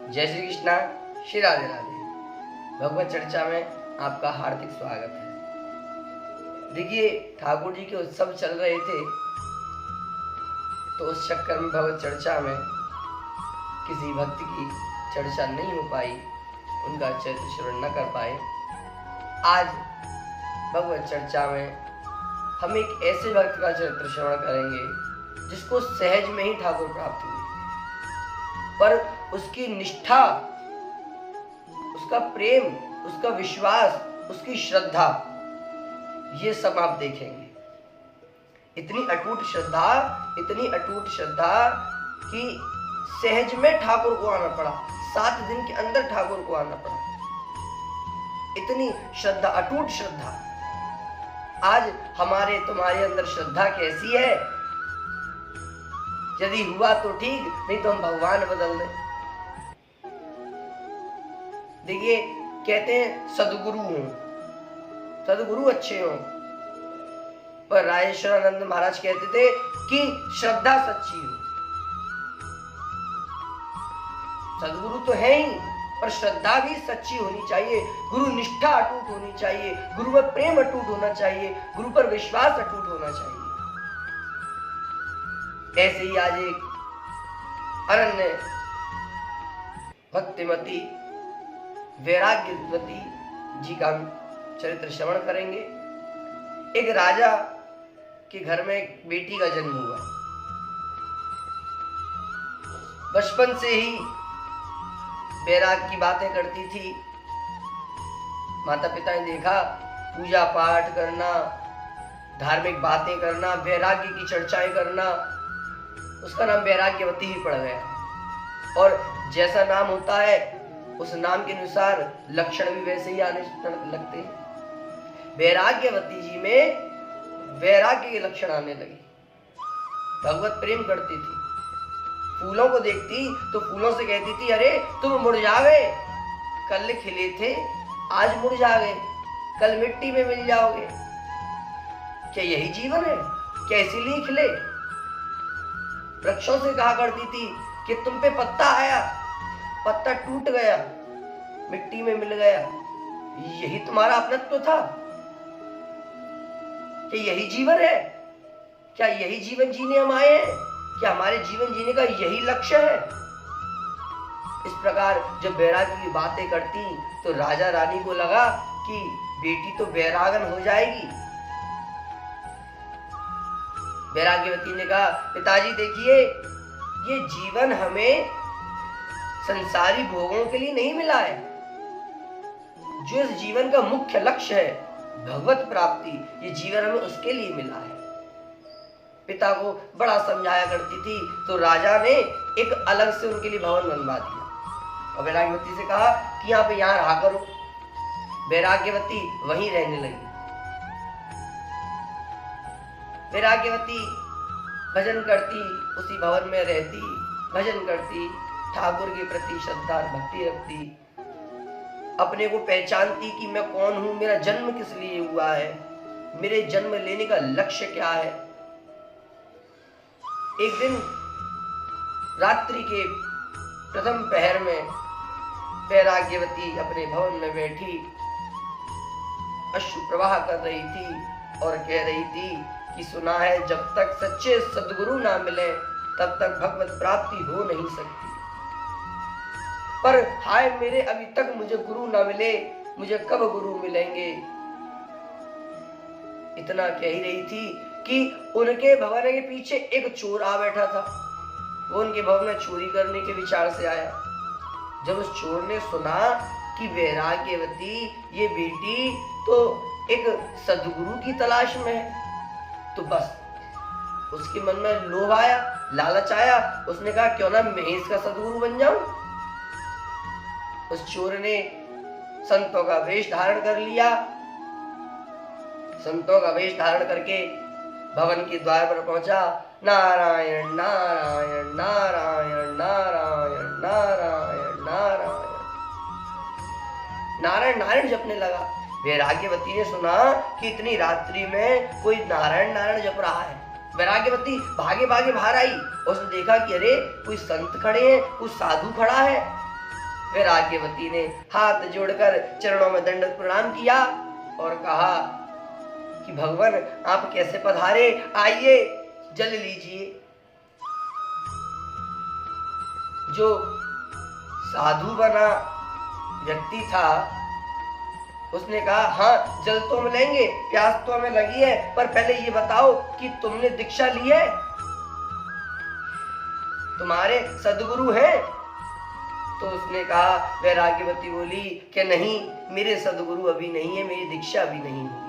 जय श्री कृष्णा, श्री राधे राधे। भगवत चर्चा में आपका हार्दिक स्वागत है। देखिए, ठाकुर जी के उत्सव चल रहे थे, तो उस चक्कर में भगवत चर्चा में किसी भक्त की चर्चा नहीं हो पाई, उनका चरित्र श्रवण न कर पाए। आज भगवत चर्चा में हम एक ऐसे भक्त का चरित्र श्रवण करेंगे जिसको सहज में ही ठाकुर प्राप्त हुई, पर उसकी निष्ठा, उसका प्रेम, उसका विश्वास, उसकी श्रद्धा, ये सब आप देखेंगे। इतनी अटूट श्रद्धा कि सहज में ठाकुर को आना पड़ा, 7 दिन के अंदर ठाकुर को आना पड़ा। इतनी श्रद्धा, अटूट श्रद्धा। आज हमारे तुम्हारे अंदर श्रद्धा कैसी है? यदि हुआ तो ठीक, नहीं तो हम भगवान बदल दें। देखिए, कहते हैं सदगुरु हों, सदगुरु अच्छे हों, पर राजेश्वरानंद महाराज कहते थे कि श्रद्धा सच्ची हो। सदगुरु तो है ही, पर श्रद्धा भी सच्ची होनी चाहिए। गुरु निष्ठा अटूट होनी चाहिए, गुरु में प्रेम अटूट होना चाहिए, गुरु पर विश्वास अटूट होना चाहिए। ऐसे ही आज एक अनन्य भक्तिमती वैराग्यवती जी का चरित्र श्रवण करेंगे। एक राजा के घर में एक बेटी का जन्म हुआ। बचपन से ही वैराग की बातें करती थी। माता पिता ने देखा, पूजा पाठ करना, धार्मिक बातें करना, वैराग्य की चर्चाएं करना, उसका नाम वैराग्यवती ही पड़ गया। और जैसा नाम होता है, उस नाम के अनुसार लक्षण भी वैसे ही आने लगते हैं। वैराग्यवती जी में वैराग्य के लक्षण आने लगे। भगवत प्रेम करती थी। फूलों को देखती तो फूलों से कहती थी, अरे तुम मुरझावे, कल खिले थे आज मुरझा गए, कल मिट्टी में मिल जाओगे। क्या यही जीवन है? क्या इसीलिए खिले? वृक्षों से कहा करती थी कि तुम पे पत्ता आया, पत्ता टूट गया, मिट्टी में मिल गया, यही तुम्हारा अपनत्व था? क्या यही जीवन है? क्या यही जीवन जीने हम आए हैं? क्या हमारे जीवन जीने का यही लक्ष्य है? इस प्रकार जब वैराग्य की बातें करती तो राजा रानी को लगा कि बेटी तो वैरागन हो जाएगी। वैराग्यवती ने कहा, पिताजी देखिए, ये जीवन हमें संसारी भोगों के लिए नहीं मिला है। जो इस जीवन का मुख्य लक्ष्य है, भगवत प्राप्ति, ये जीवन हमें उसके लिए मिला है। पिता को बड़ा समझाया करती थी, तो राजा ने एक अलग से उनके लिए भवन बनवा दिया और वैराग्यवती से कहा कि यहाँ पे यहाँ रहा करो। वैराग्यवती वहीं रहने लगी। वैराग्यवती भजन करती, उसी भवन में रहती, भजन करती, ठाकुर के प्रति श्रद्धा भक्ति रखती, अपने को पहचानती कि मैं कौन हूं, मेरा जन्म किस लिए हुआ है, मेरे जन्म लेने का लक्ष्य क्या है। एक दिन रात्रि के प्रथम पहर में वैराग्यवती अपने भवन में बैठी अश्रु प्रवाह कर रही थी और कह रही थी कि सुना है, जब तक सच्चे सद्गुरु ना मिले तब तक भगवत प्राप्ति हो नहीं सकती। पर हाय मेरे, अभी तक मुझे गुरु ना मिले, मुझे कब गुरु मिलेंगे? इतना कह ही रही थी कि उनके भवन के पीछे एक चोर आ बैठा था। वो उनके भवन में चोरी करने के विचार से आया। जब उस चोर ने सुना कि वैराग्यवती ये बेटी तो एक सद्गुरु की तलाश में है, तो बस उसके मन में लोभ आया, लालच आया। उसने कहा, क्यों ना मैं इसका सद्गुरु बन जाऊं। उस चोर ने संतों का वेश धारण कर लिया। संतों का वेश धारण करके भवन के द्वार पर पहुंचा। नारायण नारायण नारायण नारायण नारायण नारायण नारायण नारायण जपने लगा। वैराग्यवती ने सुना कि इतनी रात्रि में कोई नारायण नारायण जप रहा है। वैराग्यवती भागे भागे बाहर आई। उसने देखा कि अरे कोई संत खड़े हैं, कोई साधु खड़ा है। वैराग्यवती ने हाथ जोड़कर चरणों में दंडवत प्रणाम किया और कहा कि भगवान आप कैसे पधारे, आइए जल लीजिए। जो साधु बना व्यक्ति था उसने कहा हाँ जल तो हम लेंगे, प्यास तो हमें लगी है, पर पहले ये बताओ कि तुमने दीक्षा ली है, तुम्हारे सदगुरु हैं? तो उसने कहा, वैराग्यवती बोली कि नहीं मेरे सदगुरु अभी नहीं है, मेरी दीक्षा भी नहीं हुई।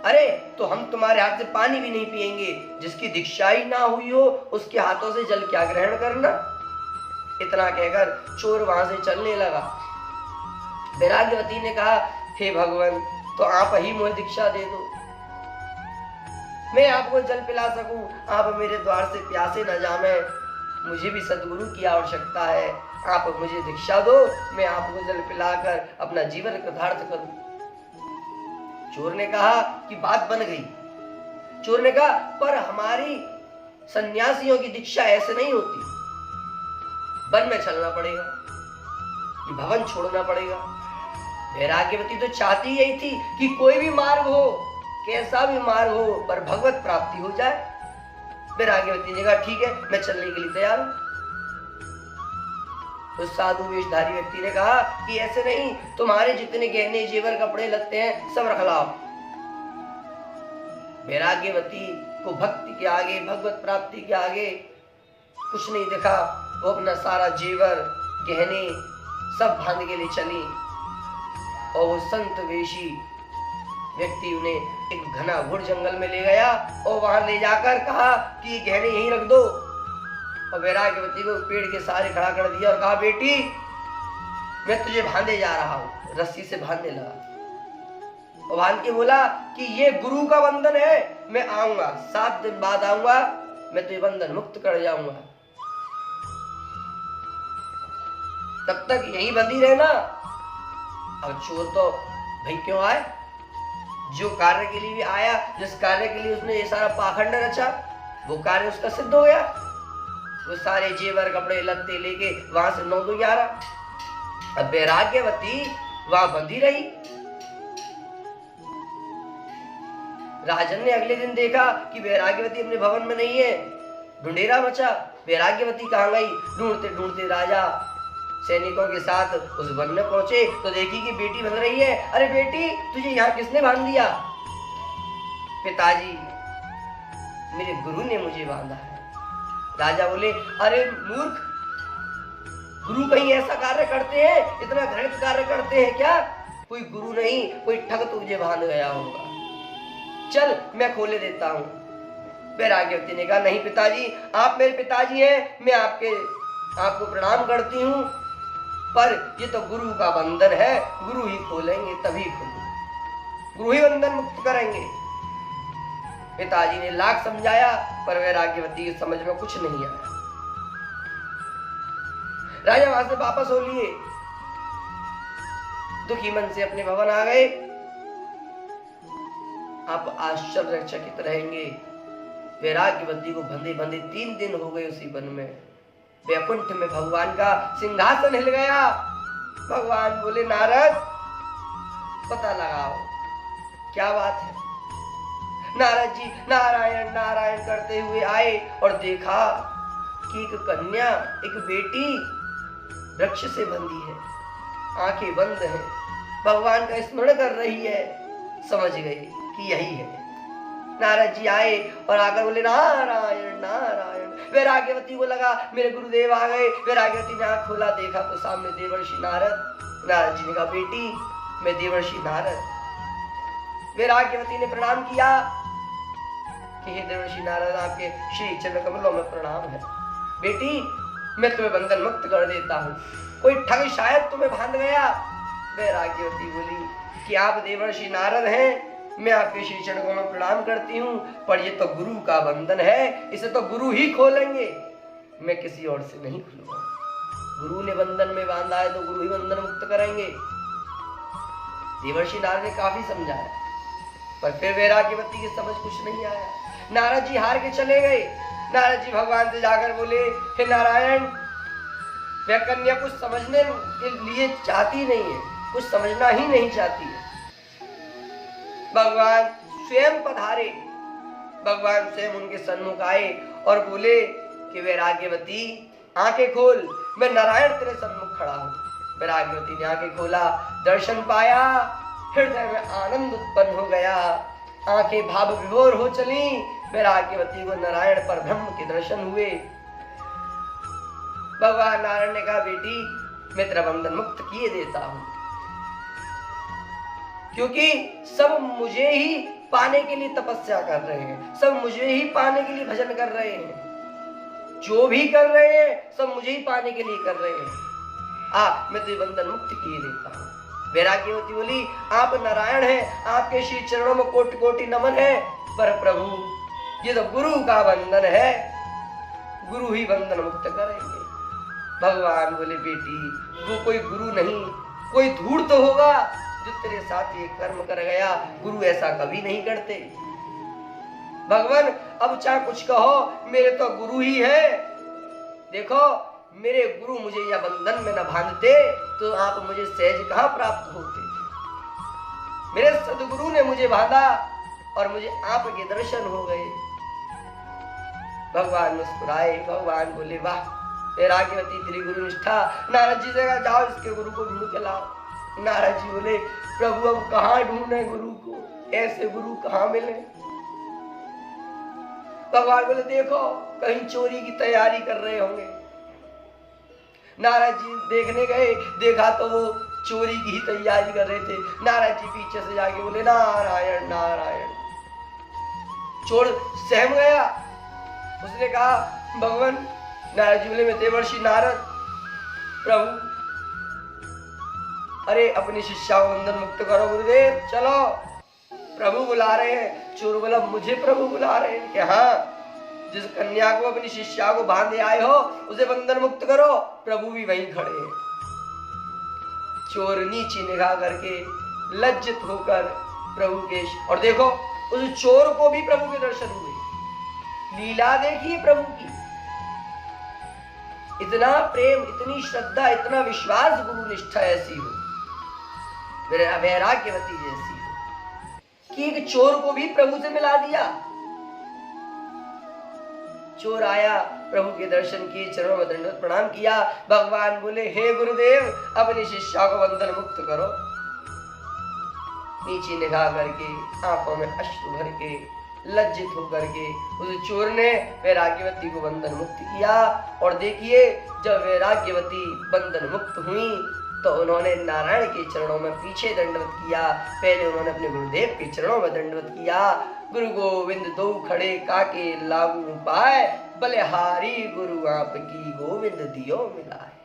अरे तो हम तुम्हारे हाथ से पानी भी नहीं पिएंगे, जिसकी दीक्षा ही ना हुई हो उसके हाथों से जल क्या ग्रहण करना। इतना कहकर चोर वहां से चलने लगा। वैराग्यवती ने कहा हे भगवान तो आप ही मुझे दीक्षा दे दो, मैं आपको जल पिला सकूं, आप मेरे द्वार से प्यासे न जामे, मुझे भी सदगुरु की आवश्यकता है, आप मुझे दीक्षा दो, मैं आपको जल पिलाकर अपना जीवन कृतार्थ करूं। चोर ने कहा कि बात बन गई। चोर ने कहा पर हमारी सन्यासियों की दीक्षा ऐसे नहीं होती, वन में चलना पड़ेगा, ये भवन छोड़ना पड़ेगा। वैराग्यवती तो चाहती यही थी कि कोई भी मार्ग हो, कैसा भी मार्ग हो, पर भगवत प्राप्ति हो जाए। वैराग्यवती ने कहा ठीक है मैं चलने के लिए तैयार हूं। उस साधु वेशधारी व्यक्ति ने कहा कि ऐसे नहीं, तुम्हारे जितने गहने जेवर कपड़े लगते हैं सब रख लाओ। वैराग्यवती को भक्ति के आगे, भगवत प्राप्ति के आगे कुछ नहीं दिखा। वो अपना सारा जेवर गहने सब बांध के लिए चली और वो संत वेशी व्यक्ति उन्हें एक घना घोर जंगल में ले गया और वहां ले जाकर कहा कि ये गहने यहीं रख दो। और वैराग्यवती को पेड़ के सहारे खड़ा कर दिया और कहा बेटी मैं तुझे बांधे जा रहा हूं। रस्सी से बांधने लगा और बांध के बोला कि ये गुरु का बंधन है, मैं आऊंगा 7 दिन बाद आऊंगा, मैं तुझे बंधन मुक्त कर जाऊंगा, तब तक यहीं बंधी रहना। अब चोर तो भाई क्यों आए, जो कार्य के लिए भी आया, जिस कार्य के लिए उसने ये सारा पाखंड रचा वो कार्य उसका सिद्ध हो गया। वो सारे जेवर कपड़े लत्ते लेके वहां से 9 to 11। अब वैराग्यवती वहां बंधी रही। राजन ने अगले दिन देखा कि वैराग्यवती अपने भवन में नहीं है, ढूंढेरा मचा। वैराग्यवती कहाँ गई? ढूंढते ढूंढते राजा सैनिकों के साथ उस वन में पहुंचे तो देखी कि बेटी बंध रही है। अरे बेटी तुझे यहाँ किसने बांध दिया? पिताजी मेरे गुरु ने मुझे बांधा है। राजा बोले अरे मूर्ख, गुरु कहीं ऐसा कार्य करते हैं, इतना घृणित कार्य करते हैं क्या? कोई गुरु नहीं, कोई ठग तुझे बांध गया होगा, चल मैं खोले देता हूं। वैराग्यवती ने कहा नहीं पिताजी, आप मेरे पिताजी हैं, मैं आपको प्रणाम करती हूं, पर ये तो गुरु का बंधन है, गुरु ही खोलेंगे तभी खोलेंगे, गुरु ही बंधन मुक्त करेंगे। पिताजी ने लाख समझाया पर वैराग्यवती की समझ में कुछ नहीं आया। राजा वहां से वापस हो लिए, दुखी मन से अपने भवन आ गए। आप आश्चर्यचकित रहेंगे, वैराग्यवती को बंधे बंधे 3 दिन हो गए उसी वन में। वैकुंठ में भगवान का सिंहासन हिल गया। भगवान बोले नारद पता लगाओ क्या बात है। नारद जी नारायण नारायण करते हुए आए और देखा कि एक कन्या, एक बेटी वृक्ष से बंधी है, आंखें बंद हैं, भगवान का स्मरण कर रही है। समझ गए कि यही है। नारद जी आए और आकर बोले नारायण नारायण। वैराग्यवती को लगा मेरे गुरुदेव आ गए। वैराग्यवती ने आंख खोला, देखा तो सामने देवर्षि नारद। नारद जी ने कहा बेटी मैं देवर्षि नारद। वैराग्यवती ने प्रणाम किया कि हे देवर्षि नारद आपके श्री चरण कमलों में प्रणाम है। बेटी मैं तुम्हें बंधन मुक्त कर देता हूँ, कोई ठग शायद तुम्हें बांध गया। वैराग्यवती बोली कि आप देवर्षि नारद हैं, मैं आपके श्री चरणों में प्रणाम करती हूँ, पर ये तो गुरु का बंधन है, इसे तो गुरु ही खोलेंगे, मैं किसी और से नहीं खुलूंगा। गुरु ने बंधन में बांधा है तो गुरु ही बंधन मुक्त करेंगे। देवर्षि नारद ने काफी समझाया पर फिर वैराग्यवती की समझ कुछ नहीं आया। नारद जी हार के चले गए। नारद जी भगवान से जाकर बोले हे नारायण वह कन्या कुछ समझने के लिए चाहती नहीं है, कुछ समझना ही नहीं चाहती है। भगवान स्वयं पधारे, भगवान स्वयं उनके सन्मुख आए और बोले कि वैराग्यवती आंखें खोल, मैं नारायण तेरे सन्मुख खड़ा हूं। वैराग्यवती ने आंखें खोला, दर्शन पाया, हृदय में आनंद उत्पन्न हो गया, आंखें भाव विभोर हो चली। वैराग्यवती को नारायण पर ब्रह्म के दर्शन हुए। भगवान नारायण ने कहा, बेटी मैं तेरा बंधन मुक्त किए देता हूं, क्योंकि सब मुझे ही पाने के लिए तपस्या कर रहे हैं, सब मुझे ही पाने के लिए भजन कर रहे हैं, जो भी कर रहे हैं सब मुझे ही पाने के लिए कर रहे हैं। मैं तुझे बंधन मुक्त किए देता हूं। वैराग्यवती बोली, आप नारायण हैं, आपके श्री चरणों में कोटि कोटि नमन है, पर प्रभु ये तो गुरु का बंधन है, गुरु ही बंधन मुक्त करेंगे। भगवान बोले, बेटी वो कोई गुरु नहीं, कोई धूर्त तो होगा जो तेरे साथ ये कर्म कर गया, गुरु ऐसा कभी नहीं करते। भगवान अब चाहे कुछ कहो, मेरे तो गुरु ही है। देखो मेरे गुरु मुझे या बंधन में न बांधते तो आप मुझे सहज कहां प्राप्त होते। मेरे सदगुरु ने मुझे बांधा और मुझे आपके दर्शन हो गए। भगवान मुस्कुराए, भगवान बोले, वाह वैराग्यवती तेरी गुरु निष्ठा। नारद जी से कहा, जाओ इसके गुरु को ढूंढ के लाओ। नारद जी बोले, प्रभु अब कहां ढूंढे गुरु को, ऐसे गुरु कहां मिले। भगवान बोले, देखो कहीं चोरी की तैयारी कर रहे होंगे। नारद जी देखने गए, देखा तो वो चोरी की ही तैयारी कर रहे थे। नारद जी पीछे से जाके बोले, नारायण नारायण। चोर सहम गया, उसने कहा, भगवान। नारद जी बोले, मैं देवर्षि नारद, प्रभु अरे अपनी शिष्या को बंधन मुक्त करो गुरुदेव, चलो प्रभु बुला रहे हैं। चोर बोला, मुझे प्रभु बुला रहे हैं कि हाँ, जिस कन्या को अपनी शिष्या को बांधे आए हो उसे बंधन मुक्त करो, प्रभु भी वहीं खड़े हैं। चोर नीची निगाह करके लज्जित होकर प्रभु के, और देखो उस चोर को भी प्रभु के दर्शन हुए। लीला देखिए प्रभु की, इतना प्रेम, इतनी श्रद्धा, इतना विश्वास, गुरु निष्ठा ऐसी हो, वैराग्यवती जैसी हो कि एक चोर को भी प्रभु से मिला दिया। चोर आया, प्रभु के दर्शन किए, चरणों में दंडवत प्रणाम किया। भगवान बोले, हे गुरुदेव अपनी शिष्या को बंधन मुक्त करो। नीचे निगाह करके, आंखों में अश्रु भर के, लज्जित होकर के उस चोर ने वैराग्यवती को बंधन मुक्त किया। और देखिए जब वैराग्यवती बंधन मुक्त हुई तो उन्होंने नारायण के चरणों में पीछे दंडवत किया। पहले उन्होंने अपने गुरुदेव के चरणों में दंडवत किया। गुरु गोविंद दो खड़े काके लागू पाए, बलिहारी गुरु आपकी गोविंद दियो मिलाए।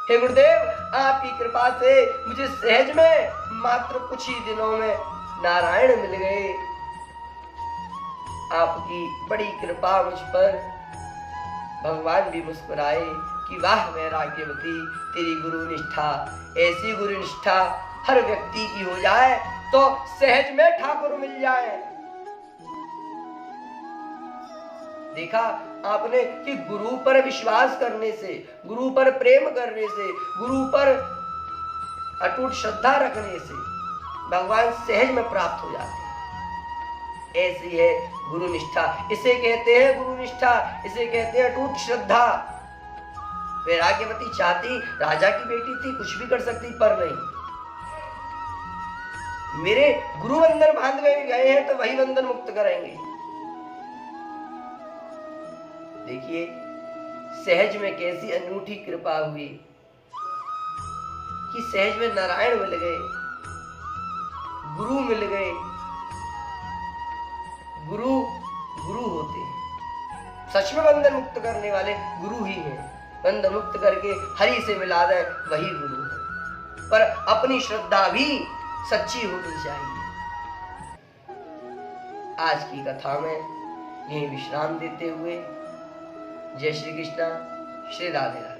हे गुरुदेव आपकी कृपा से मुझे सहज में मात्र कुछ ही दिनों में नारायण मिल गए। आपकी बड़ी कृपा मुझ पर। भगवान भी मुस्कुराए कि वाह वैराग्यवती तेरी गुरु निष्ठा, ऐसी गुरु निष्ठा हर व्यक्ति की हो जाए तो सहज में ठाकुर मिल जाए। देखा आपने कि गुरु पर विश्वास करने से, गुरु पर प्रेम करने से, गुरु पर अटूट श्रद्धा रखने से भगवान सहज में प्राप्त हो जाते हैं। ऐसी है गुरु निष्ठा, इसे कहते हैं गुरु निष्ठा, इसे कहते हैं अटूट श्रद्धा। वैराग्यवती चाहती, राजा की बेटी थी, कुछ भी कर सकती, पर नहीं, मेरे गुरु बंधन बांध गए हैं तो वही बंधन मुक्त करेंगे। देखिए सहज में कैसी अनूठी कृपा हुई कि सहज में नारायण मिल गए, गुरु मिल गए। गुरु गुरु होते हैं, सच में बंधन मुक्त करने वाले गुरु ही हैं। बंधन मुक्त करके हरि से मिला दे वही गुरु है, पर अपनी श्रद्धा भी सच्ची होनी चाहिए। आज की कथा में यही विश्राम देते हुए जय श्री कृष्णा, श्री राधे राधे।